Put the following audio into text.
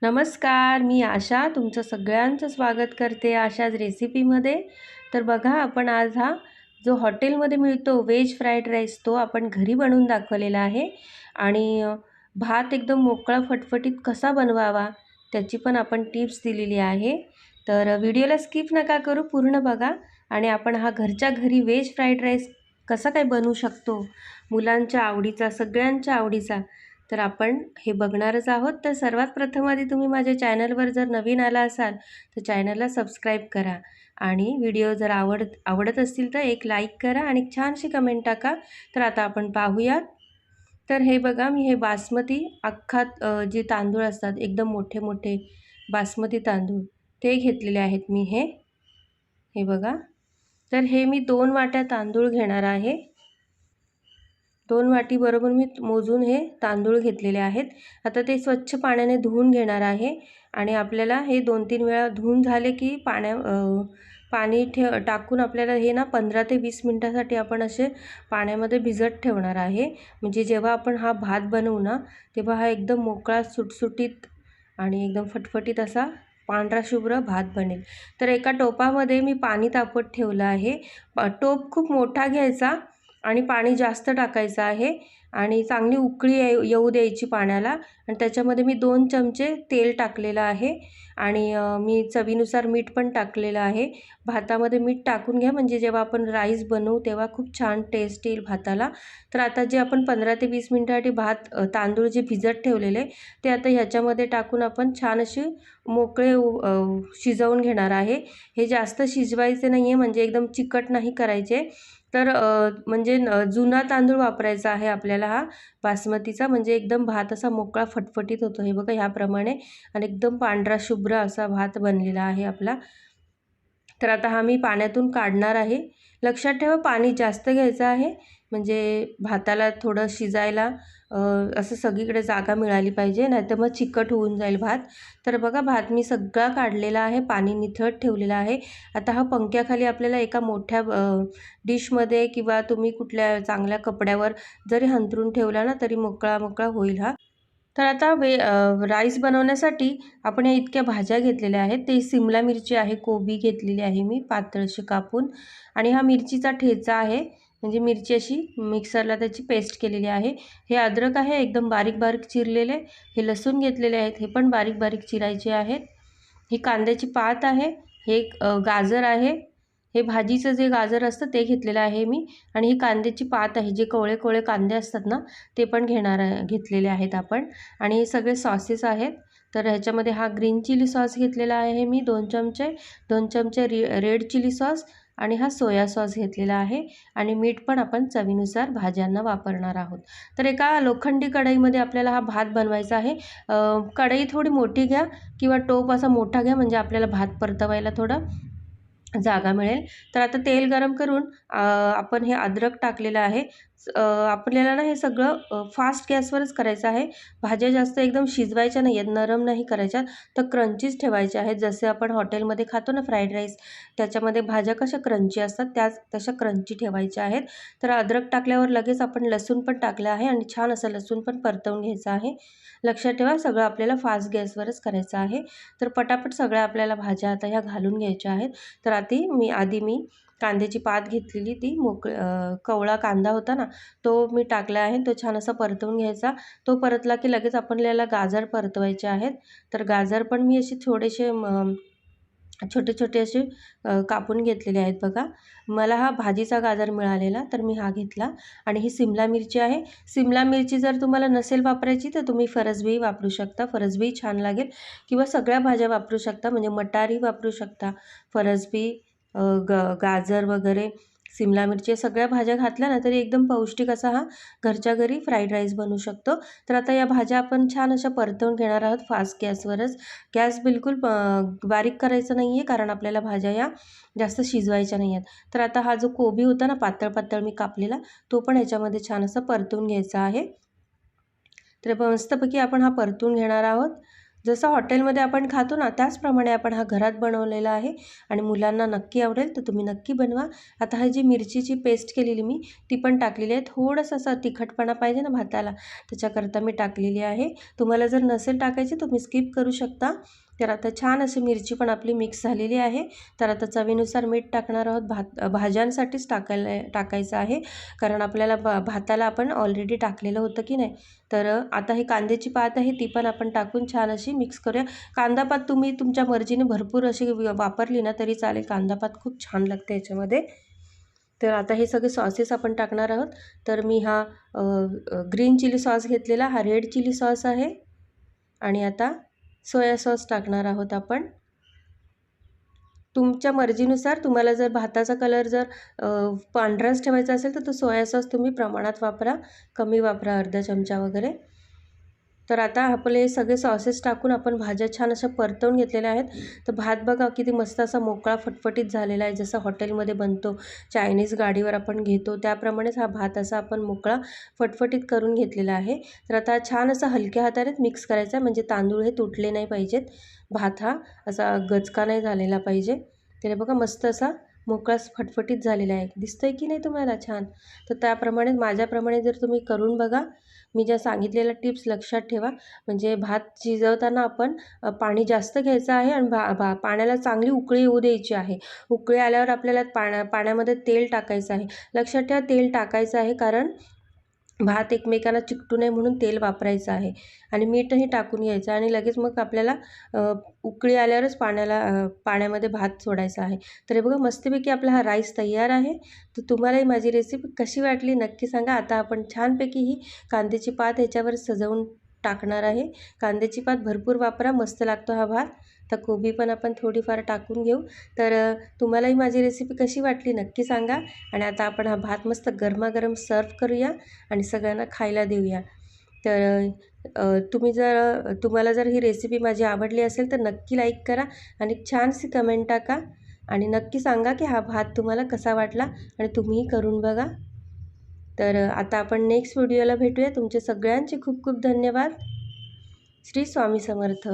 नमस्कार, मी आशा तुमचं सगळ्यांचं स्वागत करते आशाच रेसिपीमध्ये. तर बघा, आपण आज हा जो हॉटेलमध्ये मिळतो व्हेज फ्राईड राईस तो आपण घरी बनवून दाखवलेला आहे. आणि भात एकदम मोकळा फटफटीत कसा बनवावा त्याची पण आपण टिप्स दिलेली आहे. तर व्हिडिओला स्किप नका करू, पूर्ण बघा. आणि आपण हा घरच्या घरी व्हेज फ्राईड राईस कसा काय बनवू शकतो, मुलांच्या आवडीचा, सगळ्यांच्या आवडीचा, तर आपण हे बघणारच आहोत. तर सर्वात प्रथम आधी तुम्ही माझ्या चॅनलवर जर नवीन आला असाल तर चॅनलला सबस्क्राईब करा. आणि व्हिडिओ जर आवडत असतील तर एक लाईक करा आणि छानशी कमेंट टाका. तर आता आपण पाहूयात. तर हे बघा, मी हे बासमती अख्खा जे तांदूळ असतात एकदम मोठे मोठे बासमती तांदूळ ते घेतलेले आहेत मी. हे बघा, तर हे मी 2 वाट्या तांदूळ घेणार आहे. 2 वाटी बरोबर मी मोजून हे तांदूळ घेतलेले आहेत. आता ते स्वच्छ पाण्याने धुवून घेणार आहे. आणि आपल्याला हे 2-3 वेळा धुवून झाले की पाणी टाकून आपल्याला हे ना 15 ते 20 मिनटासाठी आपण असे पाण्यामध्ये भिजत ठेवणार आहे. म्हणजे जेव्हा आपण हा भात बनवू ना तेव्हा हा एकदम मोकळा, सुटसुटीत आणि एकदम फटफटीत असा पांढरा शुभ्र भात बनेल. तर एका टोपामध्ये मी पाणी तापत ठेवलं आहे. टोप खूप मोठा घ्यायचा आणि पाणी जास्त टाकायचं आहे आणि चांगली उकळी येऊ द्यायची पाण्याला. आणि त्याच्यामध्ये मी 2 चमचे तेल टाकलेलं आहे. आणि मी चवीनुसार मीठ पण टाकलेलं आहे. भातामध्ये मीठ टाकून घ्या, म्हणजे जेव्हा आपण राईस बनवू तेव्हा खूप छान टेस्ट येईल भाताला. तर आता जे आपण 15 ते 20 मिनटासाठी तांदूळ जे भिजत ठेवलेले ते आता ह्याच्यामध्ये टाकून आपण छान असे मोकळे शिजवून घेणार आहे. हे जास्त शिजवायचे नाही आहे, म्हणजे एकदम चिकट नाही करायचे. तर म्हणजे जुना तांदूळ वापरायचा आहे आपल्याला हा बासमतीचा, म्हणजे एकदम भात असा मोकळा फटफटीत होतो. हे बघा ह्याप्रमाणे, आणि एकदम पांढरा शुभ्र असा भात बनलेला आहे आपला. तर आता हा मी पाण्यातून काढणार आहे. लक्षात ठेवा, पाणी जास्त घ्यायचं आहे, म्हणजे भाताला थोडं शिजायला असं सगळीकडे जागा मिळाली पाहिजे, नाहीतर मग चिकट होऊन जाईल भात. तर बघा, भात मी सगळा काढलेला आहे, पाणी निथळत ठेवलेलं आहे. आता हा पंख्याखाली आपल्याला एका मोठ्या डिशमध्ये किंवा तुम्ही कुठल्या चांगल्या कपड्यावर जरी हंतरून ठेवला ना तरी मोकळा मोकळा होईल हा. तर आता राईस बनवण्यासाठी आपण या इतक्या भाज्या घेतलेल्या आहेत. ते सिमला मिरची आहे, कोबी घेतलेली आहे मी पातळ अशी कापून, आणि हा मिरचीचा ठेचा आहे, म्हणजे मिरची अशी मिक्सरला त्याची पेस्ट केलेली आहे. हे अद्रक आहे एकदम बारीक बारीक चिरलेले. हे लसूण घेतलेले आहेत, हे पण बारीक बारीक चिरायचे आहेत. ही कांद्याची पात आहे. हे गाजर आहे, हे भाजीचं जे गाजर असतं ते घेतलेलं आहे मी. आणि ही कांद्याची पात आहे, जे कवळे कवळे कांदे असतात ना ते पण घेतलेले आहेत आपण. आणि हे सगळे सॉसेस आहेत. तर ह्याच्यामध्ये हा ग्रीन चिली सॉस घेतलेला आहे मी 2 चमचे, 2 चमचे रेड चिली सॉस, आणि हा सोया सॉस घेतलेला आहे. आणि मीठ पण आपण चवीनुसार भाज्यांना वापरणार आहोत. तर एका लोखंडी कढईमध्ये आपल्याला हा भात बनवायचा आहे. कढई थोडी मोठी घ्या किंवा टोप असा मोठा घ्या, म्हणजे आपल्याला भात परतवायला थोडं जागा मिळेल. तर आता तेल गरम करून आपण हे अद्रक टाकलेलं आहे. आपल्याला ना हे सगळं फास्ट गॅसवरच करायचं आहे. भाज्या जास्त एकदम शिजवायच्या नाही आहेत, नरम नाही करायच्या, तर क्रंचीच ठेवायच्या आहेत. जसे आपण हॉटेलमध्ये खातो ना फ्राईड राईस, त्याच्यामध्ये भाज्या कशा क्रंची असतात तशा क्रंची ठेवायच्या आहेत. तर अद्रक टाकल्यावर लगेच आपण लसूण पण टाकलं आहे आणि छान असं लसूण पण परतवून घ्यायचं आहे. लक्षात ठेवा, सगळं आपल्याला फास्ट गॅसवरच करायचं आहे. तर पटापट सगळ्या आपल्याला भाज्या आता ह्या घालून घ्यायच्या आहेत. तर आधी मी कांद्याची पात घेतलेली, ती कवळा कांदा होता ना तो मी टाकला आहे. तो छान असा परतवून घ्यायचा. तो परतला की लगेच आपल्याला गाजर परतवायचे आहेत. तर गाजर पण मी असे थोडेसे छोटे छोटे असे कापून घेतलेले आहेत. बघा, मला हा भाजीचा गाजर मिळालेला तर मी हा घेतला. आणि ही सिमला मिरची आहे. सिमला मिरची जर तुम्हाला नसेल वापरायची तर तुम्ही फरसबी वापरू शकता, फरसबी छान लागेल. किंवा सगळ्या भाज्या वापरू शकता, म्हणजे मटारही वापरू शकता, फरसबी, गाजर वगैरे, सिमला मिरची, सगळ्या भाज्या घातल्या ना तरी एकदम पौष्टिक असा हा घरच्या घरी फ्राईड राईस बनवू शकतो. तर आता या भाज्या आपण छान अशा परतवून घेणार आहोत फास्ट गॅसवरच. गॅस बिलकुल बारीक करायचं नाही आहे, कारण आपल्याला भाज्या या जास्त शिजवायच्या नाही आहेत. तर आता हा जो कोबी होता ना पातळ पातळ मी कापलेला, तो पण ह्याच्यामध्ये छान असं परतून घ्यायचा आहे. तर मस्तपैकी आपण हा परतून घेणार आहोत. जसं हॉटेलमध्ये आपण खातो ना त्याचप्रमाणे आपण हा घरात बनवलेला आहे आणि मुलांना नक्की आवडेल, तर तुम्ही नक्की बनवा. आता ही जी मिरचीची पेस्ट केलेली मी ती पण टाकलेली आहे. थोडंसं असं तिखटपणा पाहिजे ना भाताला, त्याच्याकरता मी टाकलेली आहे. तुम्हाला जर नसेल टाकायची तुम्ही स्किप करू शकता. तर आता छान अशी मिरची पण आपली मिक्स झालेली आहे. तर आता चवीनुसार मीठ टाकणार आहोत. भाज्यांसाठीच टाकायचं आहे, कारण आपल्याला भाताला आपण ऑलरेडी टाकलेलं होतं की नाही. तर आता ही कांद्याची पात आहे ती पण आपण टाकून छान अशी मिक्स करूया. कांदा पात तुम्ही तुमच्या मर्जीने भरपूर अशी वापरली ना तरी चालेल. कांदा पात खूप छान लागते याच्यामध्ये. तर आता हे सगळे सॉसेस आपण टाकणार आहोत. तर मी हा ग्रीन चिली सॉस घेतलेला, हा रेड चिली सॉस आहे आणि आता सोया सॉस टाकणार आहोत आपण. तुमच्या मर्जीनुसार तुम्हाला जर भाताचा कलर जर पांढराच ठेवायचा असेल तर तो सोया सॉस तुम्ही प्रमाणात वापरा, कमी वापरा, अर्धा चमचा वगैरे. तर आता आपले सगळे सॉसेस टाकून आपण भाज्या छान अशा परतवून घेतलेल्या आहेत. तर भात बघा किती मस्त असा मोकळा फटफटीत झालेला आहे, जसं हॉटेलमध्ये बनतो, चायनीज गाडीवर आपण घेतो त्याप्रमाणेच हा भात असा आपण मोकळा फटफटीत करून घेतलेला आहे. तर आता छान असा हलक्या हातानेच मिक्स करायचा, म्हणजे तांदूळ हे तुटले नाही पाहिजेत, भात हा असा गचका नाही झालेला पाहिजे. तर बघा मस्त असा मोकळा फटफटीत झालेला आहे. दिसतंय की नाही तुम्हाला छान? तर त्याप्रमाणे माझ्याप्रमाणे जर तुम्ही करून बघा. मी ज्या सांगितलेल्या टिप्स लक्षात ठेवा. म्हणजे भात शिजवताना आपण पाणी जास्त घ्यायचं आहे आणि पाण्याला चांगली उकळी येऊ द्यायची आहे. उकळी आल्यावर आपल्याला पाण्यामध्ये तेल टाकायचं आहे. लक्षात ठेवा तेल टाकायचं आहे, कारण भात एकमेकांना चिकटू नये म्हणून तेल वापरायचं आहे आणि मीठही टाकून घ्यायचं आणि लगेच मग आपल्याला उकळी आल्यावरच पाण्यामध्ये भात सोडायचा आहे. तर हे बघा मस्तपैकी आपला हा राईस तयार आहे. तर तुम्हालाही माझी रेसिपी कशी वाटली नक्की सांगा. आता आपण छानपैकी ही कांद्याची पात ह्याच्यावर सजवून टाकणार आहे. कांद्याची पात भरपूर वापरा, मस्त लागतो हा भात. तर कोबी पण आपण थोडीफार टाकून घेऊ. तर तुम्हालाही माझी रेसिपी कशी वाटली नक्की सांगा. आणि आता आपण हा भात मस्त गरमागरम सर्व करूया आणि सगळ्यांना खायला देऊया. तर तुम्हाला जर ही रेसिपी माझी आवडली असेल तर नक्की लाईक करा आणि छानशी कमेंट टाका आणि नक्की सांगा की हा भात तुम्हाला कसा वाटला आणि तुम्हीही करून बघा. तर आता आपण नेक्स्ट व्हिडिओला भेटूया. तुमचे सगळ्यांचे खूप खूप धन्यवाद. श्री स्वामी समर्थ.